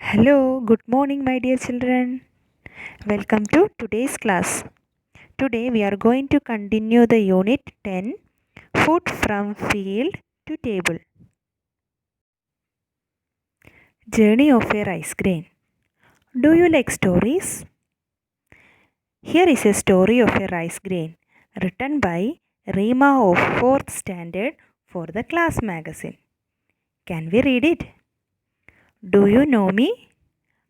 Hello, good morning, my dear children. Welcome to today's class. Today we are going to continue the unit 10 Food from Field to Table. Journey of a Rice Grain. Do you like stories? Here is a story of a rice grain written by Rima of 4th Standard for the Class magazine. Can we read it? Do you know me?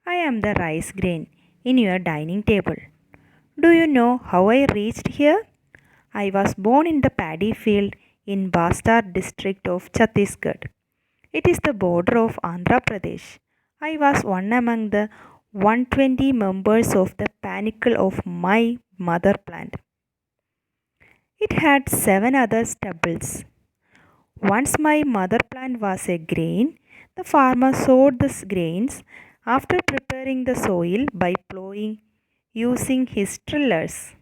I am the rice grain in your dining table. Do you know how I reached here? I was born in the paddy field in Bastar district of Chhattisgarh. It is the border of Andhra Pradesh. I was one among the 120 members of the panicle of my mother plant. It had 7 other stubbles. Once my mother plant was a grain, the farmer sowed the grains after preparing the soil by plowing using his trillers.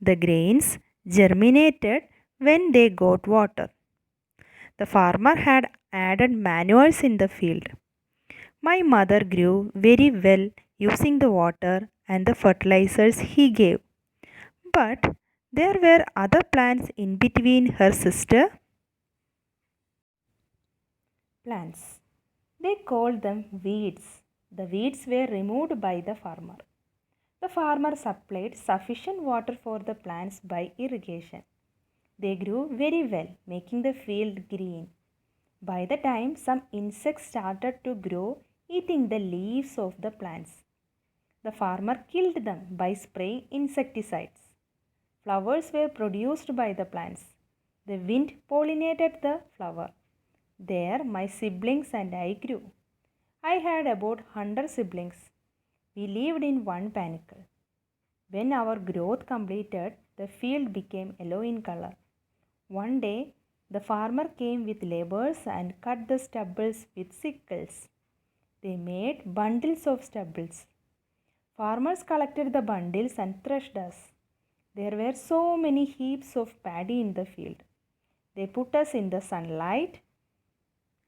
The grains germinated when they got water. The farmer had added manures in the field. My mother grew very well using the water and the fertilizers he gave. But there were other plants in between her sister plants. They called them weeds. The weeds were removed by the farmer. The farmer supplied sufficient water for the plants by irrigation. They grew very well, making the field green. By the time some insects started to grow, eating the leaves of the plants, the farmer killed them by spraying insecticides. Flowers were produced by the plants. The wind pollinated the flower. There, my siblings and I grew. I had about 100 siblings. We lived in one panicle. When our growth completed, the field became yellow in color. One day, the farmer came with laborers and cut the stubbles with sickles. They made bundles of stubbles. Farmers collected the bundles and threshed us. There were so many heaps of paddy in the field. They put us in the sunlight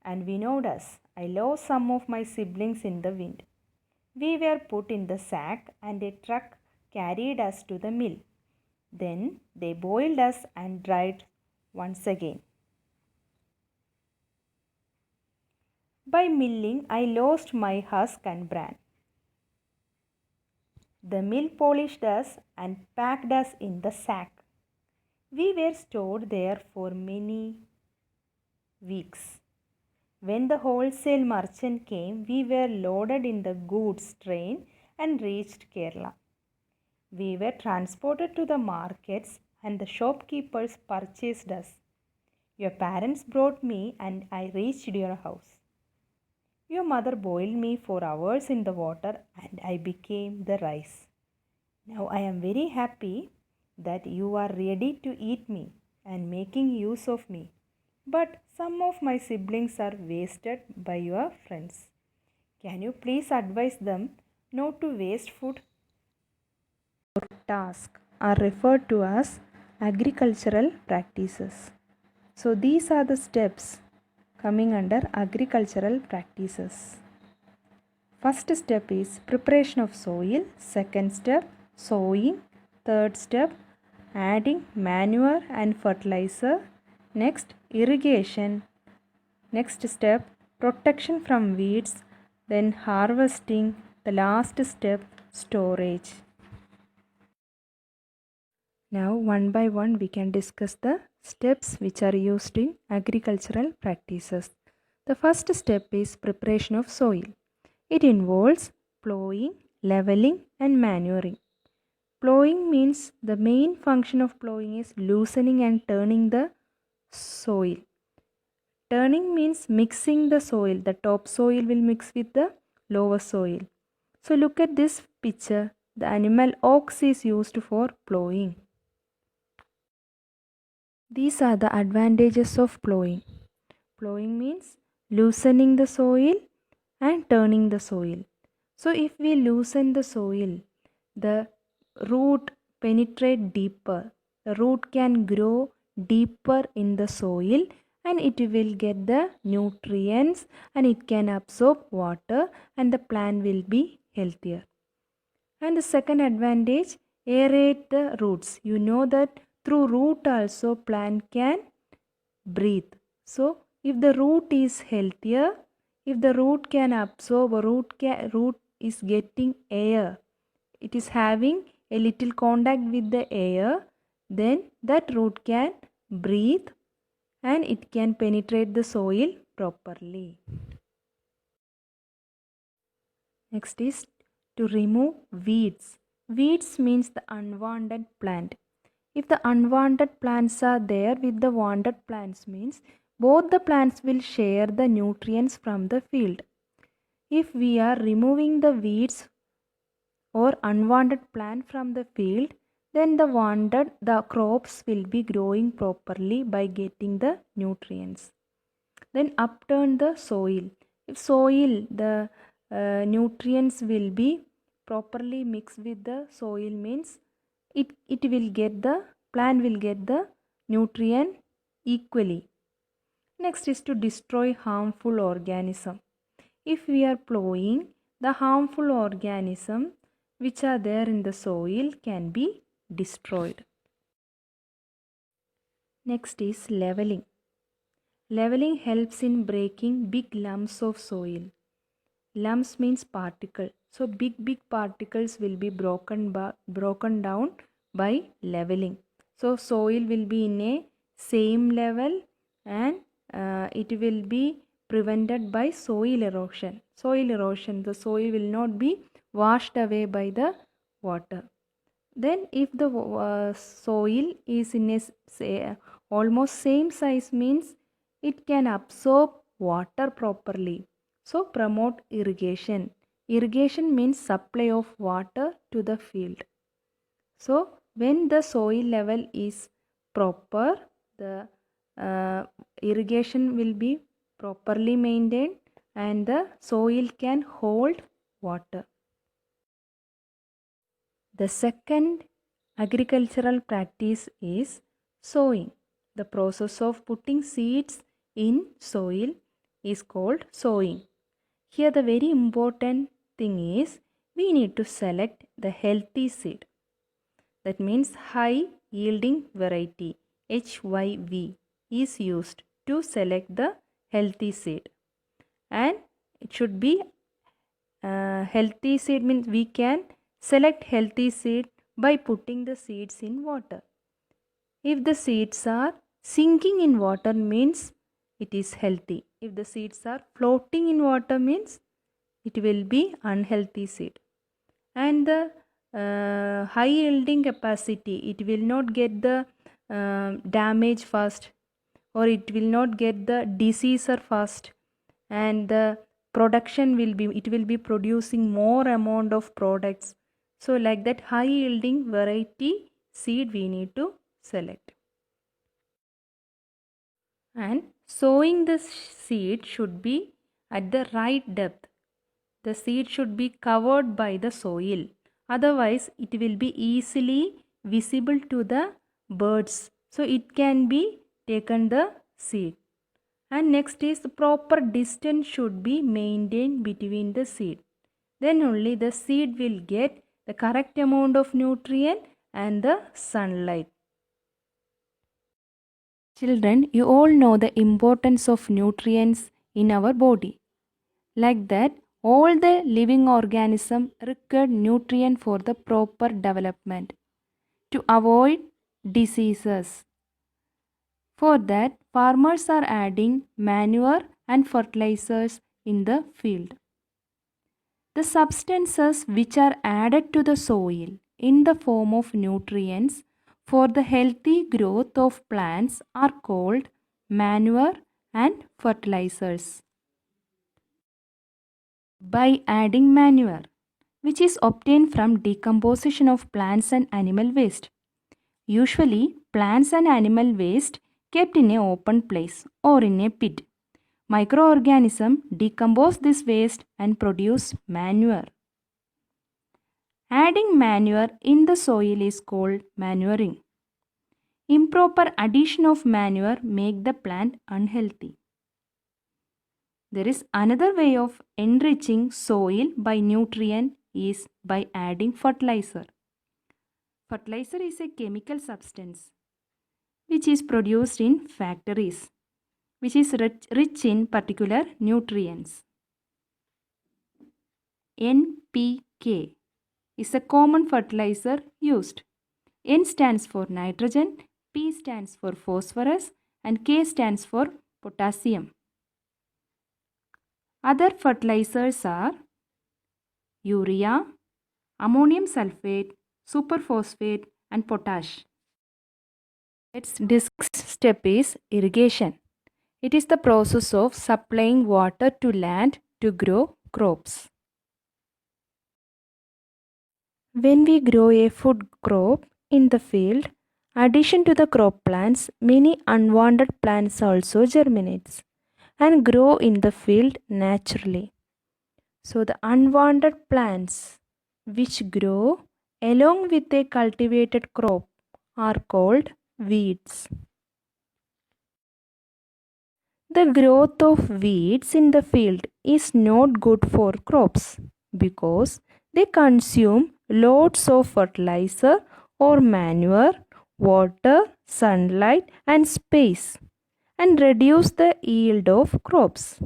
and winnowed us. I lost some of my siblings in the wind. We were put in the sack and a truck carried us to the mill. Then they boiled us and dried once again. By milling, I lost my husk and bran. The mill polished us and packed us in the sack. We were stored there for many weeks. When the wholesale merchant came, we were loaded in the goods train and reached Kerala. We were transported to the markets and the shopkeepers purchased us. Your parents brought me and I reached your house. Your mother boiled me for hours in the water and I became the rice. Now I am very happy that you are ready to eat me and making use of me. But some of my siblings are wasted by your friends. Can you please advise them not to waste food? Tasks are referred to as agricultural practices. So these are the steps coming under agricultural practices. First step is preparation of soil. Second step, sowing. Third step, adding manure and fertilizer. Next, irrigation. Next step, protection from weeds. Then harvesting. The last step, storage. Now one by one we can discuss the steps which are used in agricultural practices. The first step is preparation of soil. It involves plowing, leveling and manuring. Plowing means the main function of plowing is loosening and turning the soil. Turning means mixing the soil. The top soil will mix with the lower soil. So look at this picture. The animal ox is used for plowing. These are the advantages of plowing. Plowing means loosening the soil and turning the soil. So if we loosen the soil, the root penetrate deeper. The root can grow deeper in the soil and it will get the nutrients and it can absorb water and the plant will be healthier. And the second advantage, aerate the roots. You know that through root also plant can breathe. So if the root is healthier, if the root can absorb, root is getting air, it is having a little contact with the air, then that root can breathe and it can penetrate the soil properly. Next is to remove weeds. Weeds means the unwanted plant. If the unwanted plants are there with the wanted plants means both the plants will share the nutrients from the field. If we are removing the weeds or unwanted plant from the field, then the crops will be growing properly by getting the nutrients. Then upturn the soil. If soil, the nutrients will be properly mixed with the soil means it will get the plant will get the nutrient equally. Next is to destroy harmful organism. If we are plowing, the harmful organism which are there in the soil can be destroyed. Next is leveling. Leveling helps in breaking big lumps of soil. Lumps means particle. So big particles will be broken down by leveling. So soil will be in a same level and it will be prevented by soil erosion. The soil will not be washed away by the water. Then if the soil is in a almost same size means it can absorb water properly. So promote irrigation. Irrigation means supply of water to the field. So when the soil level is proper, the irrigation will be properly maintained and the soil can hold water. The second agricultural practice is sowing. The process of putting seeds in soil is called sowing. Here the very important thing is we need to select the healthy seed. That means high yielding variety HYV is used to select the healthy seed. And it should be healthy seed means we can select healthy seed by putting the seeds in water. If the seeds are sinking in water means it is healthy. If the seeds are floating in water means it will be unhealthy seed. And the high yielding capacity, it will not get the damage first or it will not get the disease first, and the production will be producing more amount of products. So like that high yielding variety seed we need to select. And sowing the seed should be at the right depth. The seed should be covered by the soil. Otherwise, it will be easily visible to the birds. So it can be taken the seed. And next is the proper distance should be maintained between the seed. Then only the seed will get the correct amount of nutrient and the sunlight. Children, you all know the importance of nutrients in our body. Like that, all the living organisms require nutrient for the proper development to avoid diseases. For that, farmers are adding manure and fertilizers in the field. The substances which are added to the soil in the form of nutrients for the healthy growth of plants are called manure and fertilizers. By adding manure, which is obtained from decomposition of plants and animal waste. Usually, plants and animal waste kept in an open place or in a pit. Microorganisms decompose this waste and produce manure. Adding manure in the soil is called manuring. Improper addition of manure make the plant unhealthy. There is another way of enriching soil by nutrient is by adding fertilizer. Fertilizer is a chemical substance which is produced in factories, which is rich in particular nutrients. NPK is a common fertilizer used. N stands for nitrogen, P stands for phosphorus, and K stands for potassium. Other fertilizers are urea, ammonium sulfate, superphosphate, and potash. Its next step is irrigation. It is the process of supplying water to land to grow crops. When we grow a food crop in the field, addition to the crop plants, many unwanted plants also germinates and grow in the field naturally. So the unwanted plants which grow along with a cultivated crop are called weeds. The growth of weeds in the field is not good for crops because they consume loads of fertilizer or manure, water, sunlight, and space and reduce the yield of crops.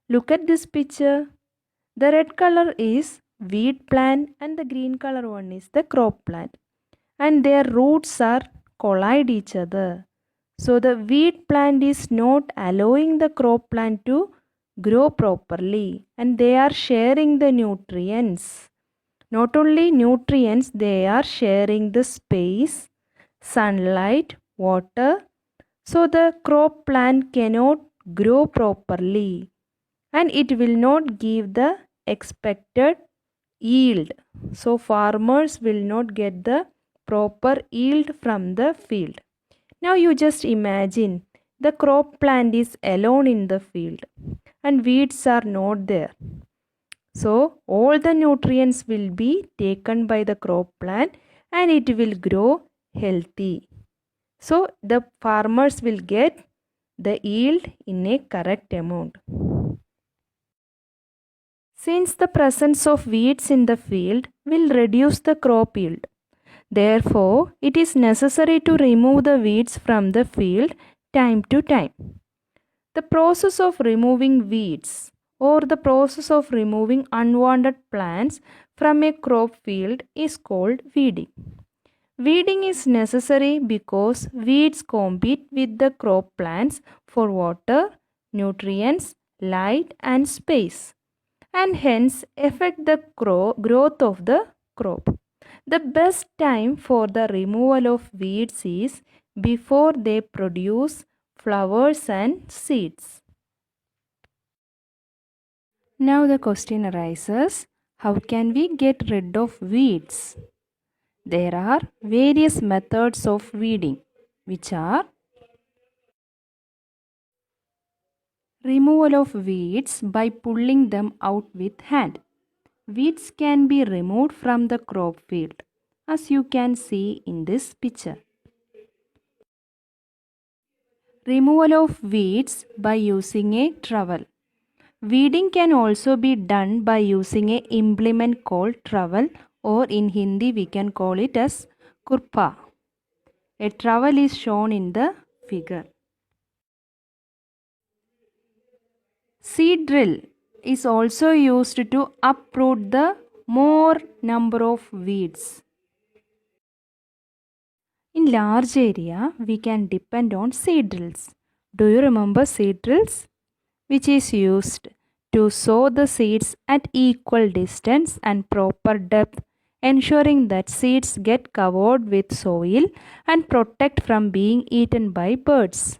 Look at this picture. The red color is weed plant and the green color one is the crop plant, and their roots are collide each other. So the weed plant is not allowing the crop plant to grow properly and they are sharing the nutrients. Not only nutrients, they are sharing the space, sunlight, water. So the crop plant cannot grow properly and it will not give the expected yield. So farmers will not get the proper yield from the field. Now you just imagine the crop plant is alone in the field and weeds are not there. So all the nutrients will be taken by the crop plant and it will grow healthy. So the farmers will get the yield in a correct amount. Since the presence of weeds in the field will reduce the crop yield, therefore, it is necessary to remove the weeds from the field time to time. The process of removing weeds or the process of removing unwanted plants from a crop field is called weeding. Weeding is necessary because weeds compete with the crop plants for water, nutrients, light, and space, and hence affect the growth of the crop. The best time for the removal of weeds is before they produce flowers and seeds. Now the question arises, how can we get rid of weeds? There are various methods of weeding, which are removal of weeds by pulling them out with hand. Weeds can be removed from the crop field, as you can see in this picture. Removal of weeds by using a trowel. Weeding can also be done by using an implement called trowel, or in Hindi we can call it as kurpa. A trowel is shown in the figure. Seed drill is also used to uproot the more number of weeds. In large area, we can depend on seed drills. Do you remember seed drills? Which is used to sow the seeds at equal distance and proper depth, ensuring that seeds get covered with soil and protect from being eaten by birds.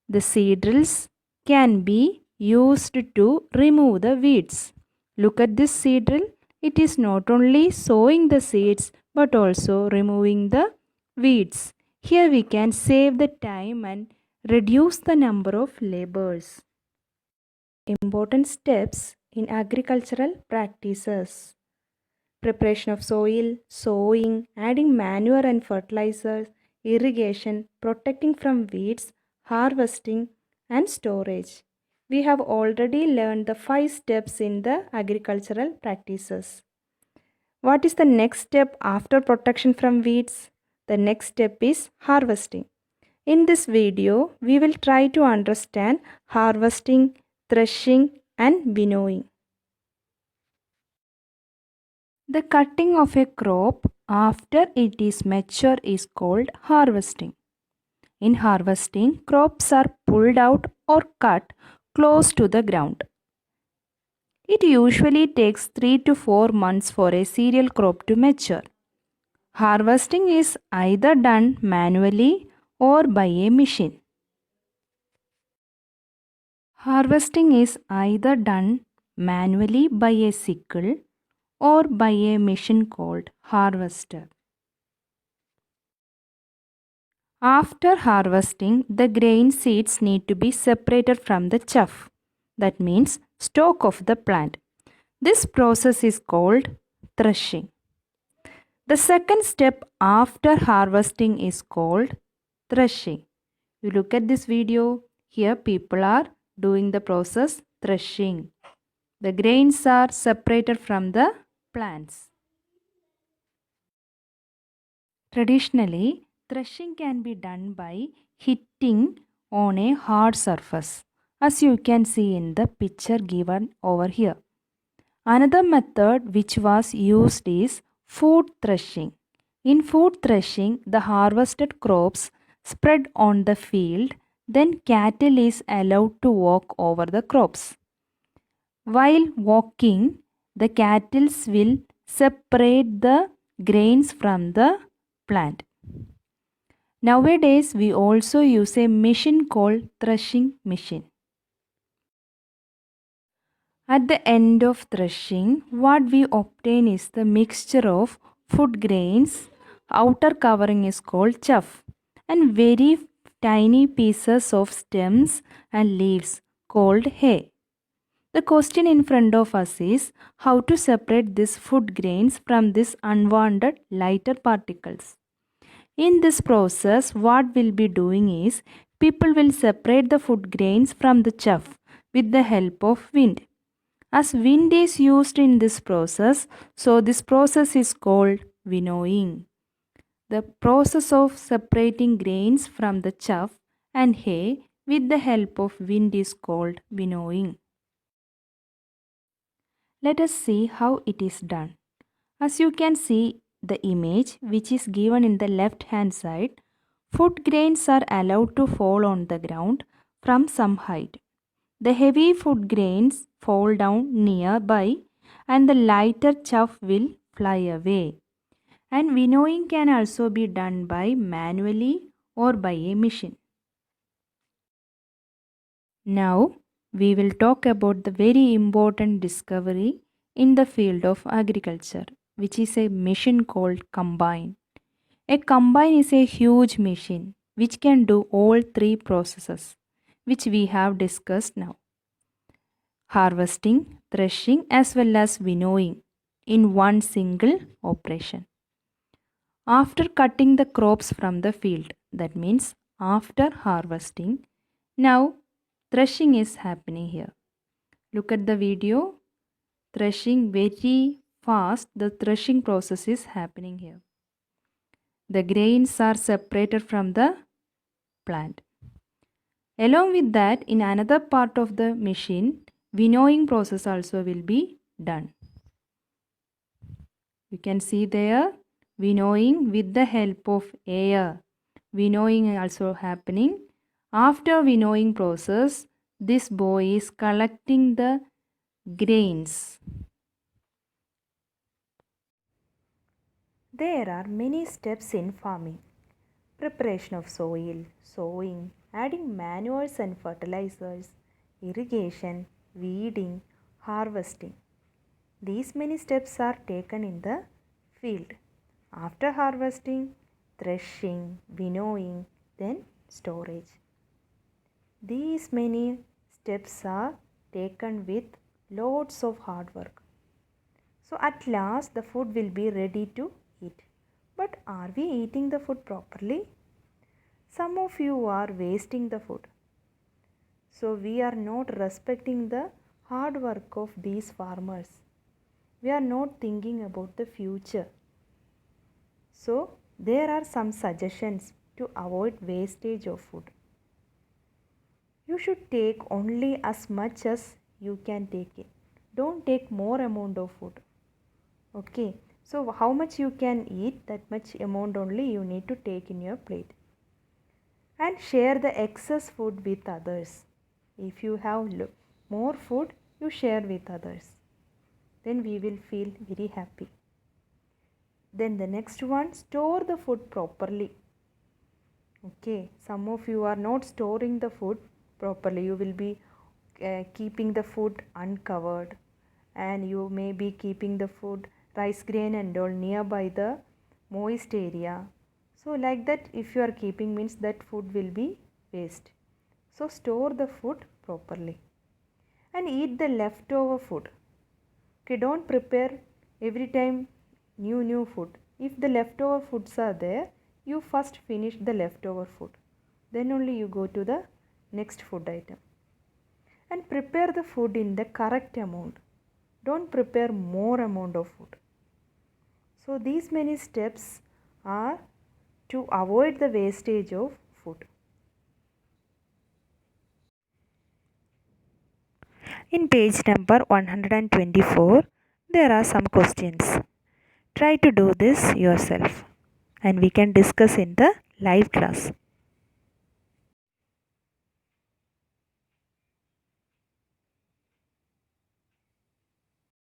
The seed drills can be used to remove the weeds. Look at this seed drill. It is not only sowing the seeds but also removing the weeds. Here we can save the time and reduce the number of laborers. Important steps in agricultural practices: preparation of soil, sowing, adding manure and fertilizers, irrigation, protecting from weeds, harvesting, and storage. We have already learned the 5 steps in the agricultural practices. What is the next step after protection from weeds? The next step is harvesting. In this video, we will try to understand harvesting, threshing, and winnowing. The cutting of a crop after it is mature is called harvesting. In harvesting, crops are pulled out or cut close to the ground. It usually takes 3 to 4 months for a cereal crop to mature. Harvesting is either done manually or by a machine. Harvesting is either done manually by a sickle or by a machine called harvester. After harvesting, the grain seeds need to be separated from the chaff. That means stalk of the plant. This process is called threshing. The second step after harvesting is called threshing. You look at this video. Here people are doing the process threshing. The grains are separated from the plants. Traditionally, threshing can be done by hitting on a hard surface, as you can see in the picture given over here. Another method which was used is foot threshing. In foot threshing, the harvested crops spread on the field, then cattle is allowed to walk over the crops. While walking, the cattle will separate the grains from the plant. Nowadays, we also use a machine called threshing machine. At the end of threshing, what we obtain is the mixture of food grains. Outer covering is called chaff, and very tiny pieces of stems and leaves called hay. The question in front of us is how to separate these food grains from these unwanted lighter particles. In this process, what we'll be doing is people will separate the food grains from the chaff with the help of wind. As wind is used in this process, so this process is called winnowing. The process of separating grains from the chaff and hay with the help of wind is called winnowing. Let us see how it is done. As you can see the image which is given in the left hand side, food grains are allowed to fall on the ground from some height. The heavy food grains fall down nearby and the lighter chaff will fly away. And winnowing can also be done by manually or by a machine. Now we will talk about the very important discovery in the field of agriculture, which is a machine called combine. A combine is a huge machine which can do all 3 processes which we have discussed now: harvesting, threshing, as well as winnowing in one single operation. After cutting the crops from the field, that means after harvesting, now threshing is happening here. Look at the video. Threshing very fast, the threshing process is happening here. The grains are separated from the plant. Along with that, in another part of the machine, winnowing process also will be done. You can see there winnowing with the help of air. Winnowing also happening. After winnowing process, this boy is collecting the grains. There are many steps in farming: preparation of soil, sowing, adding manures and fertilizers, irrigation, weeding, harvesting. These many steps are taken in the field. After harvesting, threshing, winnowing, then storage. These many steps are taken with loads of hard work. So at last the food will be ready to eat. But are we eating the food properly? Some of you are wasting the food. So we are not respecting the hard work of these farmers. We are not thinking about the future. So there are some suggestions to avoid wastage of food. You should take only as much as you can take it. Don't take more amount of food. Okay. So how much you can eat, that much amount only you need to take in your plate. And share the excess food with others. If you have more food, you share with others. Then we will feel very happy. Then the next one, store the food properly. Okay, some of you are not storing the food properly. You will be keeping the food uncovered, and you may be keeping the food, rice grain and all, nearby the moist area. So like that, if you are keeping, means that food will be waste. So store the food properly and eat the leftover food. Okay, don't prepare every time new food. If the leftover foods are there, you first finish the leftover food. Then only you go to the next food item. And prepare the food in the correct amount. Don't prepare more amount of food. So these many steps are to avoid the wastage of food. In page number 124, there are some questions. Try to do this yourself and we can discuss in the live class.